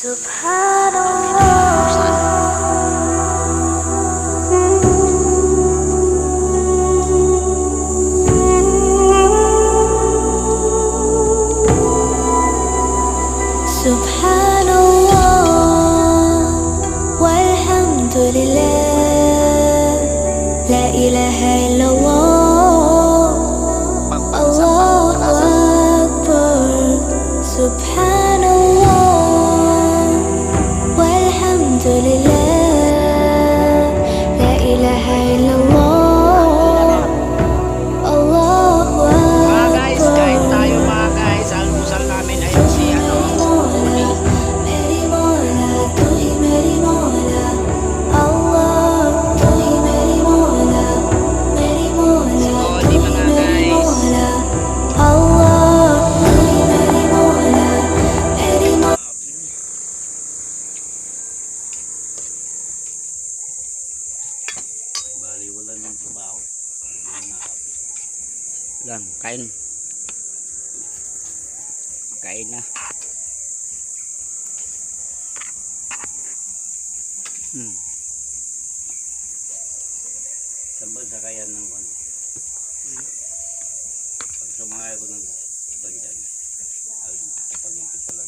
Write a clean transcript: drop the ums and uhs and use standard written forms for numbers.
Subhanallah walhamdulillah, la ilaha illallah, Allahu Akbar. Subhanallah walhamdulillah, la ilaha illallah, Allahu Mga guys, kain Akbar. tayo mga guys. Almusal namin ayun si मेरी मौला तू ही मेरी मौला, अल्लाह तू ही मेरी मौला, मेरी मौला तू ही मेरी मौला, अल्लाह तू ही मेरी मौला, मेरी मौला. Bali wala ng trabaho. Lang, kain. Kain na. Sambal sa kaya ng kwan. Pag sumaya ko ng kwan dyan, ay kapag-ipit pala.